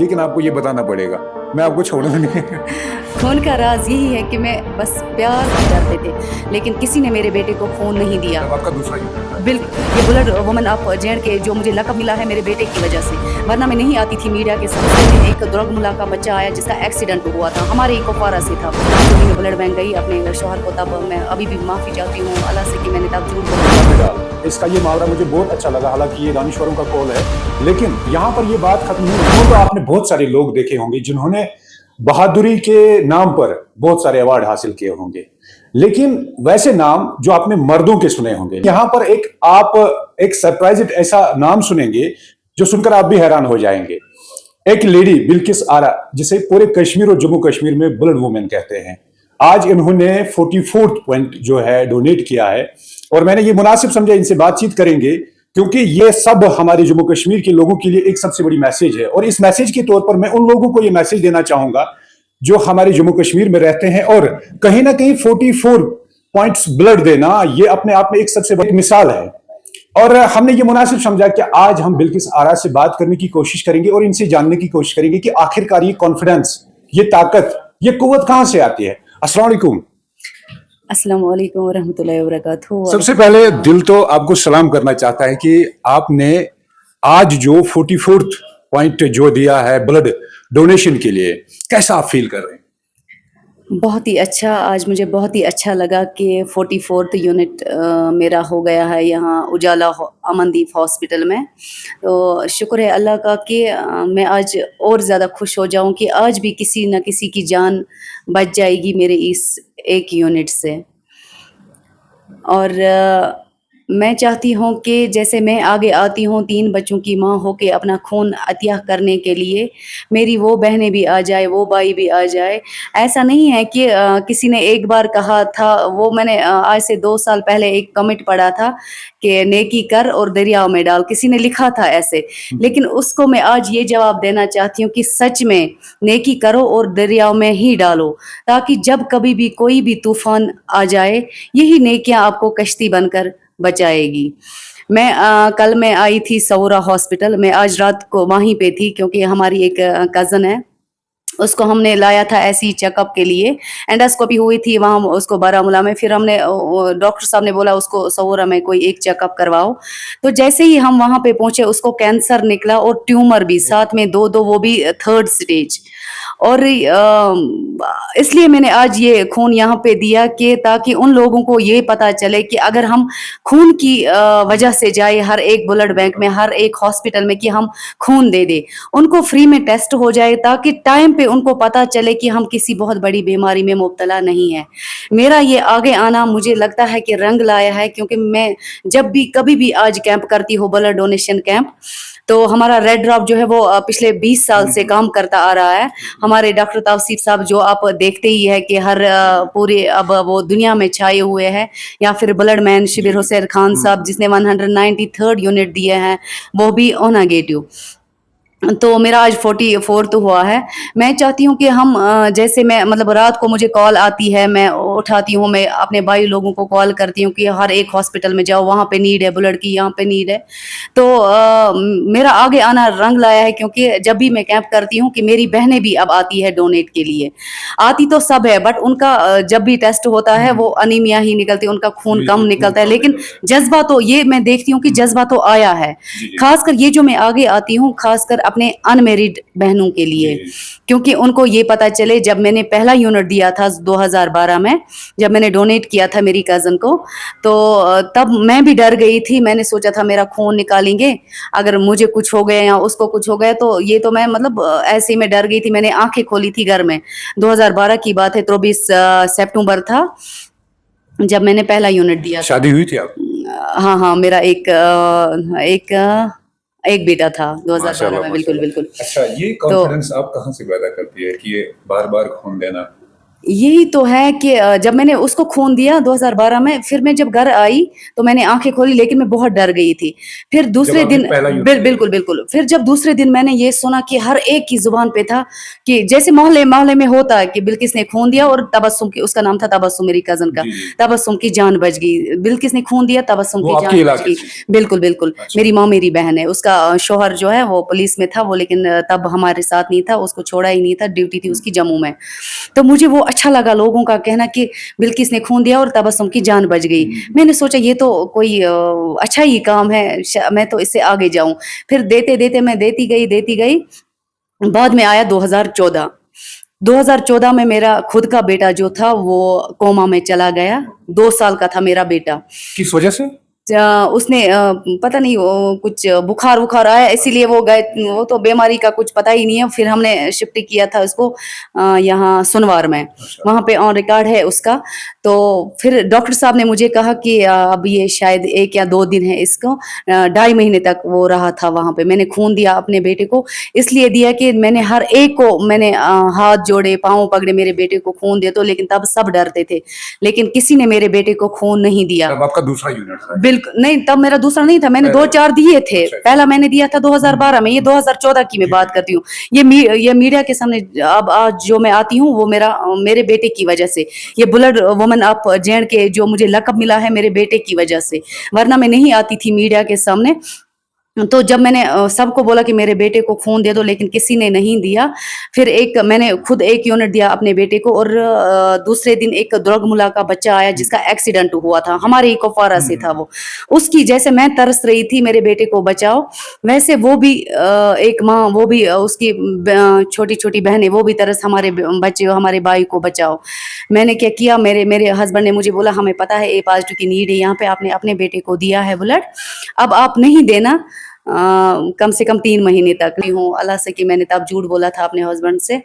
लेकिन आपको ये बताना पड़ेगा, मैं आपको छोड़ूंगा नहीं। खून का राज यही है कि मैं बस प्यार करते थे, लेकिन किसी ने मेरे बेटे को खून नहीं दिया। अब आपका दूसरा युद्ध है। बिल्कुल, ये बुलेट वुमन ऑफ जेड के जो मुझे लक़ब मिला है मेरे बेटे की वजह से, वरना मैं नहीं आती थी मीडिया के सामने। एक दुर्गमुला का बच्चा आया जिसका एक्सीडेंट हुआ था, हमारे ही कुपवारा से था। तो मैं ब्लड बैंक गई अपने शौहर को, तब मैं अभी भी माफ़ी चाहती हूँ अल्लाह से कि मैंने तब झूठ बोला। इसका ये मुहावरा मुझे बहुत अच्छा लगा, हालांकि ये दानिश्वरों का कॉल है, लेकिन यहाँ पर ये बात खत्म नहीं हुई। तो आपने बहुत सारे लोग देखे होंगे जिन्होंने बहादुरी के नाम पर बहुत सारे अवार्ड हासिल किए होंगे, लेकिन वैसे नाम जो आपने मर्दों के सुने होंगे, यहाँ पर आप एक सरप्राइज ऐसा नाम सुनेंगे जो सुनकर आप भी हैरान हो जाएंगे। एक लेडी बिल्किस आरा, जिसे पूरे कश्मीर और जम्मू कश्मीर में ब्लड वुमेन कहते हैं, आज इन्होंने 44th पॉइंट जो है डोनेट किया है, और मैंने ये मुनासिब समझा इनसे बातचीत करेंगे, क्योंकि ये सब हमारे जम्मू कश्मीर के लोगों के लिए एक सबसे बड़ी मैसेज है। और इस मैसेज के तौर पर मैं उन लोगों को ये मैसेज देना चाहूंगा जो हमारे जम्मू कश्मीर में रहते हैं, और कहीं ना कहीं 44 पॉइंट्स ब्लड देना ये अपने आप में एक सबसे बड़ी मिसाल है। और हमने ये मुनासिब समझा कि आज हम बिल्किस आरा से बात करने की कोशिश करेंगे और इनसे जानने की कोशिश करेंगे कि आखिरकार ये कॉन्फिडेंस, ये ताकत, ये कुव्वत कहां से आती है। अस्सलाम वालेकुम। अस्सलाम वालेकुम रहमतुल्लाहि व बरकातहू। सबसे पहले दिल तो आपको सलाम करना चाहता है कि आपने आज जो 44th पॉइंट जो दिया है ब्लड डोनेशन के लिए, कैसा आप फील कर रहे हैं? बहुत ही अच्छा, आज मुझे बहुत ही अच्छा लगा कि 44th यूनिट मेरा हो गया है यहाँ उजाला अमनदीप हॉस्पिटल में। तो शुक्र है अल्लाह का कि मैं आज और ज़्यादा खुश हो जाऊँ कि आज भी किसी न किसी की जान बच जाएगी मेरे इस एक यूनिट से। और मैं चाहती हूँ कि जैसे मैं आगे आती हूँ 3 बच्चों की माँ होके अपना खून अतिया करने के लिए, मेरी वो बहनें भी आ जाए, वो भाई भी आ जाए। ऐसा नहीं है कि किसी ने एक बार कहा था, वो मैंने आज से 2 साल पहले एक कमेंट पढ़ा था कि नेकी कर और दरिया में डाल, किसी ने लिखा था ऐसे। लेकिन उसको मैं आज ये जवाब देना चाहती हूँ कि सच में नेकी करो और दरिया में ही डालो, ताकि जब कभी भी कोई भी तूफान आ जाए, यही नेकियां आपको कश्ती बनकर बचाएगी। कल मैं आई थी सौरा हॉस्पिटल में, आज रात को वहीं पे थी क्योंकि हमारी एक कज़न है, उसको हमने लाया था ऐसे ही चेकअप के लिए। एंडोस्कोपी हुई थी वहाँ उसको बारामूला में, फिर हमने डॉक्टर साहब ने बोला उसको सौरा में कोई एक चेकअप करवाओ। तो जैसे ही हम वहाँ पे पहुंचे उसको कैंसर निकला और ट्यूमर भी साथ में, दो वो भी 3rd स्टेज। और इसलिए मैंने आज ये खून यहाँ पे दिया कि ताकि उन लोगों को ये पता चले कि अगर हम खून की वजह से जाए हर एक ब्लड बैंक में, हर एक हॉस्पिटल में कि हम खून दे दे, उनको फ्री में टेस्ट हो जाए, ताकि टाइम पे उनको पता चले कि हम किसी बहुत बड़ी बीमारी में मुब्तला नहीं है। मेरा ये आगे आना मुझे लगता है कि रंग लाया है, क्योंकि मैं जब भी कभी भी आज कैंप करती हूँ, ब्लड डोनेशन कैंप, तो हमारा रेड ड्रॉप जो है वो पिछले 20 साल से काम करता आ रहा है। हमारे डॉक्टर तौसीफ साहब जो आप देखते ही है कि हर पूरे अब वो दुनिया में छाए हुए हैं, या फिर ब्लड मैन शिबिर हुसैन खान साहब जिसने 193rd यूनिट दिए हैं, वो भी ओ नेगेटिव। तो मेरा आज 44th हुआ है। मैं चाहती हूँ कि हम जैसे मैं मतलब रात को मुझे कॉल आती है, मैं उठाती हूँ, मैं अपने भाई लोगों को कॉल करती हूँ कि हर एक हॉस्पिटल में जाओ, वहाँ पे नीड है ब्लड की, यहाँ पे नीड है। तो मेरा आगे आना रंग लाया है, क्योंकि जब भी मैं कैंप करती हूँ कि मेरी बहनें भी अब आती है डोनेट के लिए। आती तो सब है, बट उनका जब भी टेस्ट होता है वो अनीमिया ही निकलती है, उनका खून कम निकलता है, लेकिन जज्बा तो ये मैं देखती हूँ कि जज्बा तो आया है। खासकर ये जो मैं आगे आती हूँ, खासकर अपने अनमेरिड बहनों के लिए, क्योंकि उनको ये पता चले। जब मैंने पहला यूनिट दिया था 2012 में, जब मैंने डोनेट किया था मेरी कज़न को, तो तब मैं भी डर गई थी। मैंने सोचा था मेरा खून निकालेंगे, अगर मुझे कुछ हो गया या उसको कुछ हो गया तो ये तो मैं मतलब ऐसे ही मैं डर गई थी। मैंने आंखें खोली थी घर में, 2012 की बात है, 23 सितंबर था जब मैंने पहला यूनिट दिया। शादी हुई थी आप? हाँ हाँ, मेरा एक बेटा था 2012 में। बिल्कुल बिल्कुल। अच्छा, ये तो कॉन्फिडेंस आप कहाँ से पैदा करती है कि ये बार बार खून देना? यही तो है कि जब मैंने उसको खून दिया 2012 में, फिर मैं जब घर आई तो मैंने आंखें खोली, लेकिन मैं बहुत डर गई थी। फिर जब दूसरे आपने दिन पहला युद्ध किया। बिल्कुल बिल्कुल, फिर जब दूसरे दिन मैंने ये सुना कि हर एक की जुबान पे था कि जैसे मोहल्ले मोहल्ले में होता है कि बिल्किस ने खून दिया और तबस्सुम की, उसका नाम था तबस्सुम मेरी कजन का, जी जी, तबस्सुम की जान बच गई, बिल्किस ने खून दिया, तबस्सुम वो की आपके जान बच इलाके गई। से। बिल्कुल बिल्कुल, अच्छा। मेरी माँ मेरी बहन है, उसका शोहर जो है वो पुलिस में था, वो लेकिन तब हमारे साथ नहीं था, उसको छोड़ा ही नहीं था, ड्यूटी थी उसकी जम्मू में। तो मुझे वो अच्छा लगा लोगों का कहना कि बिल्किस ने खून दिया और तबस्सुम की जान बच गई। मैंने सोचा ये तो कोई अच्छा ही काम है, मैं तो इससे आगे जाऊं। फिर देते देते मैं देती गई। बाद में आया 2014। 2014 में मेरा खुद का बेटा जो था वो कोमा में चला गया। 2 साल का था मेरा बेटा। किस वजह से? उसने पता नहीं वो कुछ बुखार वुखार आया, इसीलिए वो गए। वो तो बीमारी का कुछ पता ही नहीं है। फिर हमने शिफ्ट किया था उसको यहाँ सुनवार में, अच्छा। वहां पे ऑन रिकॉर्ड है उसका। तो फिर डॉक्टर साहब ने मुझे कहा कि अब ये शायद 1 या 2 दिन है इसको। 2.5 महीने तक वो रहा था वहां पे। मैंने खून दिया अपने बेटे को, इसलिए दिया कि मैंने हर एक को मैंने हाथ जोड़े, पांव पकड़े, मेरे बेटे को खून दे दो, लेकिन तब सब डरते थे, लेकिन किसी ने मेरे बेटे को खून नहीं दिया। तब आपका दूसरा यूनिट था? बिल्कुल नहीं, तब मेरा दूसरा नहीं था, मैंने पहला। 2-4 दिए थे। अच्छा अच्छा। पहला मैंने दिया था 2012 में, ये 2014 की मैं जी बात जी। करती हूँ। ये मीडिया के सामने अब आज जो मैं आती हूँ वो मेरे बेटे की वजह से। ये बुलेट वुमन ऑफ जेएंड के जो मुझे लक़ब मिला है मेरे बेटे की वजह से, वरना मैं नहीं आती थी मीडिया के सामने। तो जब मैंने सबको बोला कि मेरे बेटे को खून दे दो, लेकिन किसी ने नहीं दिया। फिर मैंने खुद 1 यूनिट दिया अपने बेटे को, और दूसरे दिन एक द्रगमुला का बच्चा आया जिसका एक्सीडेंट हुआ था, हमारे ही कुपवारा से था वो। उसकी जैसे मैं तरस रही थी मेरे बेटे को बचाओ, वैसे वो भी एक माँ, वो भी उसकी छोटी-छोटी बहनें, वो भी तरस हमारे बच्चे, हमारे भाई को बचाओ। मैंने क्या किया, मेरे हस्बैंड ने मुझे बोला हमें पता है ए पॉजिटिव की नीड है यहाँ पे, आपने अपने बेटे को दिया है ब्लड, अब आप नहीं देना कम से कम 3 महीने तक। नहीं हूँ अल्लाह से कि मैंने तब झूठ बोला था अपने हस्बैंड से।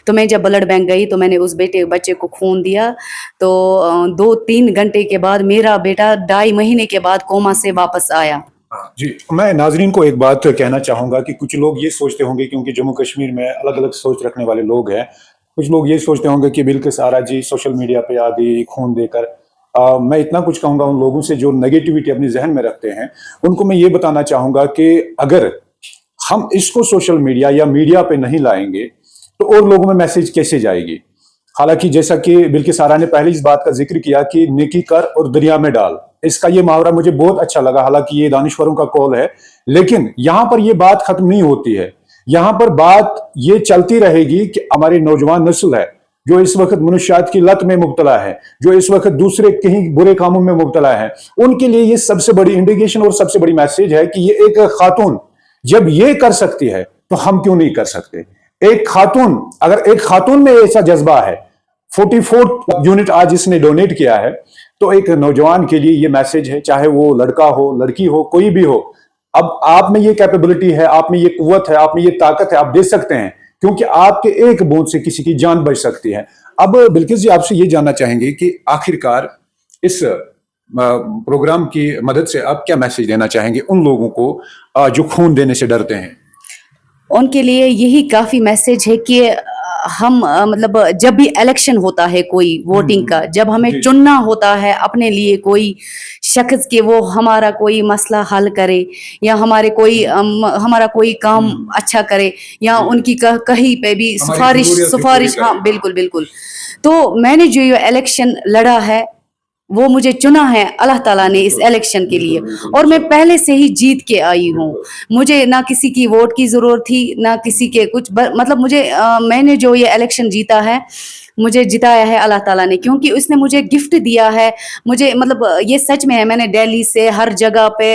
तो मैं जब ब्लड बैंक गई तो मैंने उस बच्चे को खून दिया। तो 2-3 घंटे के बाद मेरा बेटा 2.5 महीने के बाद कोमा से वापस आया। जी, मैं नाजरीन को एक बात कहना चाहूँगा कि कुछ लोग ये सोचते होंगे, क्योंकि जम्मू कश्मीर में अलग-अलग सोच रखने वाले लोग हैं। कुछ लोग ये सोचते होंगे कि बिल्किस आरा जी सोशल मीडिया पे आ गई खून देकर। मैं इतना कुछ कहूँगा उन लोगों से जो नेगेटिविटी अपने ज़हन में रखते हैं, उनको मैं ये बताना चाहूँगा कि अगर हम इसको सोशल मीडिया या मीडिया पे नहीं लाएँगे, तो और लोगों में मैसेज कैसे जाएगी? हालांकि जैसा कि बिल्किस आरा ने पहले इस बात का जिक्र किया कि नेकी कर और दरिया में डाल, इसका ये मुहावरा मुझे बहुत अच्छा लगा। हालांकि ये दानिश्वरों का कौल है, लेकिन यहां पर ये बात खत्म नहीं होती है। यहां पर बात ये चलती रहेगी कि हमारी नौजवान नस्ल है जो इस वक्त मनुष्यात की लत में मुब्तला है, जो इस वक्त दूसरे कहीं बुरे कामों में मुब्तला है, उनके लिए ये सबसे बड़ी इंडिकेशन और सबसे बड़ी मैसेज है कि ये एक खातून जब ये कर सकती है तो हम क्यों नहीं कर सकते। एक खातून, अगर एक खातून में ऐसा जज्बा है, 44 यूनिट आज इसने डोनेट किया है, तो एक नौजवान के लिए ये मैसेज है, चाहे वो लड़का हो लड़की हो कोई भी हो। अब आप में ये कैपेबिलिटी है, आप में ये कुव्वत है, आप में ये ताकत है, आप दे सकते हैं, क्योंकि आपके एक बूंद से किसी की जान बच सकती है। अब बिल्किस जी आपसे ये जानना चाहेंगे कि आखिरकार इस प्रोग्राम की मदद से आप क्या मैसेज देना चाहेंगे उन लोगों को जो खून देने से डरते हैं? उनके लिए यही काफ़ी मैसेज है कि हम मतलब जब भी इलेक्शन होता है कोई वोटिंग का, जब हमें जी। चुनना होता है अपने लिए कोई शख्स कि वो हमारा कोई मसला हल करे, या हमारा कोई काम अच्छा करे, या उनकी कहीं पे भी हमारी ज़रूरियत भी पूरी सिफारिश, हाँ करे। बिल्कुल बिल्कुल। तो मैंने जो ये इलेक्शन लड़ा है, वो मुझे चुना है अल्लाह ताला ने इस इलेक्शन के लिए, और मैं पहले से ही जीत के आई हूँ। मुझे ना किसी की वोट की ज़रूरत थी, ना किसी के कुछ मतलब मैंने जो ये इलेक्शन जीता है, मुझे जिताया है अल्लाह ताला ने, क्योंकि उसने मुझे गिफ्ट दिया है। मुझे मतलब ये सच में है, मैंने दिल्ली से हर जगह पे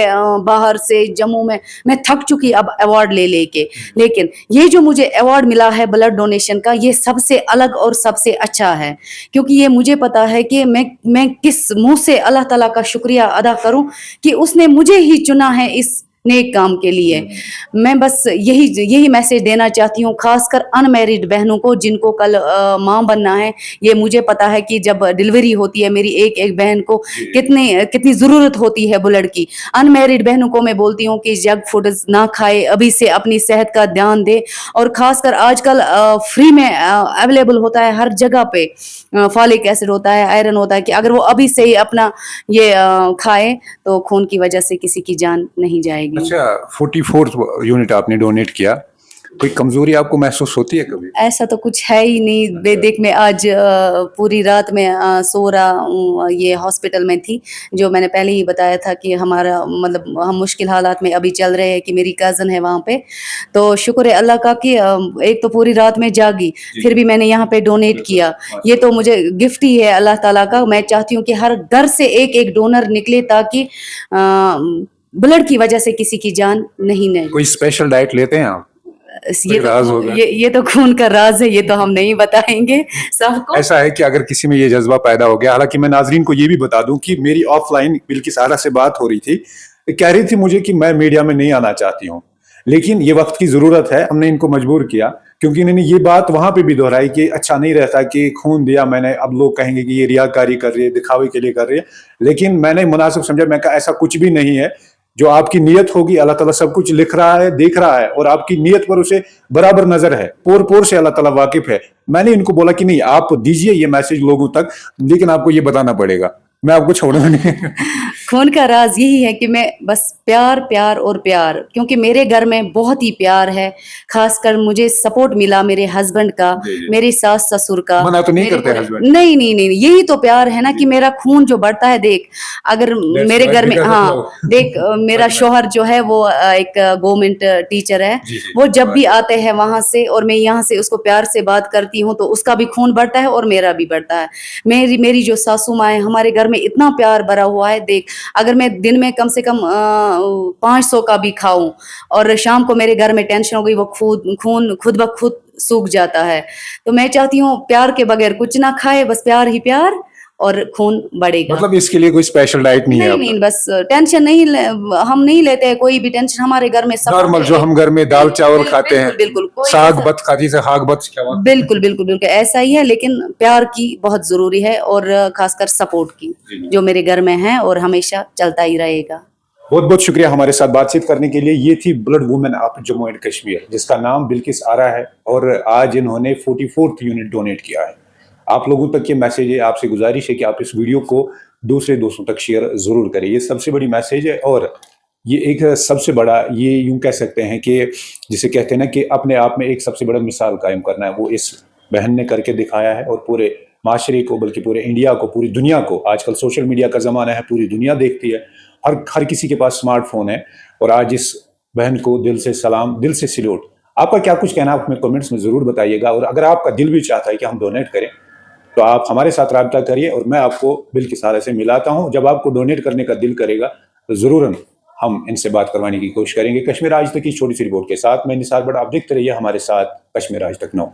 बाहर से जम्मू में मैं थक चुकी अब अवार्ड ले लेके, लेकिन ये जो मुझे अवार्ड मिला है ब्लड डोनेशन का, ये सबसे अलग और सबसे अच्छा है, क्योंकि ये मुझे पता है कि मैं किस मुंह से अल्लाह ताला का शुक्रिया अदा करूं कि उसने मुझे ही चुना है इस नेक काम के लिए। मैं बस यही मैसेज देना चाहती हूँ, खासकर अनमैरिड बहनों को जिनको कल माँ बनना है। ये मुझे पता है कि जब डिलीवरी होती है मेरी एक एक बहन को कितनी ज़रूरत होती है ब्लड की। अनमैरिड बहनों को मैं बोलती हूँ कि जंक फूड ना खाए, अभी से अपनी सेहत का ध्यान दे। और खासकर आजकल फ्री में अवेलेबल होता है हर जगह पे, फॉलिक एसिड होता है, आयरन होता है, कि अगर वो अभी से ही अपना ये खाए तो खून की वजह से किसी की जान नहीं जाएगी। अच्छा, 44 यूनिट आपने डोनेट किया, कोई कमजोरी आपको महसूस होती है कभी? ऐसा तो कुछ है ही नहीं। देख मैं आज पूरी रात में सो रहा हूँ, ये हॉस्पिटल में थी, जो मैंने पहले ही बताया था कि हमारा मतलब हम मुश्किल हालात में अभी चल रहे हैं, कि मेरी कज़न है वहाँ पे। तो शुक्र है अल्लाह का कि एक तो पूरी रात में जागी, फिर भी मैंने यहाँ पे डोनेट किया। ये तो मुझे गिफ्ट ही है अल्लाह ताला का। मैं चाहती हूँ कि हर घर से एक एक डोनर निकले, ताकि ब्लड की वजह से किसी की जान नहीं जाए। कोई स्पेशल डाइट लेते हैं आप? ये राज होगा। ये तो खून का राज है, ये तो हम नहीं बताएंगे सबको। ऐसा है कि अगर किसी में ये जज्बा पैदा हो गया, हालांकि मैं नाजरीन को ये भी बता दूं कि मेरी ऑफलाइन बिल्किस आरा से बात हो रही थी, कह रही थी मुझे कि मैं मीडिया में नहीं आना चाहती हूँ, लेकिन ये वक्त की जरूरत है, हमने इनको मजबूर किया, क्योंकि इन्होंने ये बात वहां पे भी दोहराई कि अच्छा नहीं रहता कि खून दिया मैंने, अब लोग कहेंगे कि ये रियाकारी कर रही है, दिखावे के लिए कर रही है। लेकिन मैंने मुनासिब समझा, मैं कहा ऐसा कुछ भी नहीं है। जो आपकी नीयत होगी, अल्लाह ताला सब कुछ लिख रहा है, देख रहा है, और आपकी नीयत पर उसे बराबर नजर है, पोर पोर से अल्लाह ताला वाकिफ है। मैंने इनको बोला कि नहीं, आप दीजिए ये मैसेज लोगों तक, लेकिन आपको ये बताना पड़ेगा, मैं आपको छोड़ूंगा नहीं। खून का राज यही है कि मैं बस प्यार प्यार और प्यार, क्योंकि मेरे घर में बहुत ही प्यार है। खासकर मुझे सपोर्ट मिला मेरे हस्बैंड का, मेरी सास ससुर का। मना तो नहीं मेरे करते पूरे- हस्बैंड? नहीं नहीं नहीं, यही तो प्यार है ना, कि मेरा खून जो बढ़ता है। देख अगर मेरे right, घर में, because of हाँ love. देख मेरा शोहर जो है वो एक गवर्नमेंट टीचर है। वो जब भी आते हैं वहां से, और मैं यहाँ से उसको प्यार से बात करती हूँ, तो उसका भी खून बढ़ता है और मेरा भी बढ़ता है। मेरी जो सासू माँ है, हमारे घर में इतना प्यार भरा हुआ है। देख अगर मैं दिन में कम से कम 500 का भी खाऊं, और शाम को मेरे घर में टेंशन हो गई, वो खून खुद ब खुद सूख जाता है। तो मैं चाहती हूँ प्यार के बगैर कुछ ना खाए, बस प्यार ही प्यार, और खून बढ़ेगा। मतलब इसके लिए कोई स्पेशल डाइट नहीं है नहीं आपका? नहीं, बस टेंशन नहीं हम नहीं लेते हैं कोई भी टेंशन। हमारे घर में सब नॉर्मल जो हम घर में दाल चावल खाते हैं, बिल्कुल कोई साग ऐसा- बत खाती से हाग बत बिल्कुल बिल्कुल बिल्कुल ऐसा ही है, लेकिन प्यार की बहुत जरूरी है, और खासकर सपोर्ट की, जो मेरे घर में है और हमेशा चलता ही रहेगा। बहुत बहुत शुक्रिया हमारे साथ बातचीत करने के लिए। ये थी blood women of Jammu and Kashmir, जिसका नाम बिल्किस आरा है, और आज इन्होंने 44th यूनिट डोनेट किया है। आप लोगों तक ये मैसेज है, आपसे गुजारिश है कि आप इस वीडियो को दूसरे दोस्तों तक शेयर जरूर करें। ये सबसे बड़ी मैसेज है, और ये एक सबसे बड़ा, ये यूं कह सकते हैं कि जिसे कहते हैं ना कि अपने आप में एक सबसे बड़ा मिसाल कायम करना है, वो इस बहन ने करके दिखाया है। और पूरे माशरे को, बल्कि पूरे इंडिया को, पूरी दुनिया को, आजकल सोशल मीडिया का ज़माना है, पूरी दुनिया देखती है, हर किसी के पास स्मार्टफोन है। और आज इस बहन को दिल से सलाम, दिल से सैल्यूट। आपका क्या कुछ कहना है, आप हमें कमेंट्स में ज़रूर बताइएगा। और अगर आपका दिल भी चाहता है कि हम डोनेट करें, तो आप हमारे साथ राब्ता करिए, और मैं आपको बिल्किस आरा से मिलाता हूँ। जब आपको डोनेट करने का दिल करेगा, तो ज़रूर हम इनसे बात करवाने की कोशिश करेंगे। कश्मीर आज तक की छोटी सी रिपोर्ट के साथ मैं निसार बट, आप देखते रहिए हमारे साथ कश्मीर आज तक 9।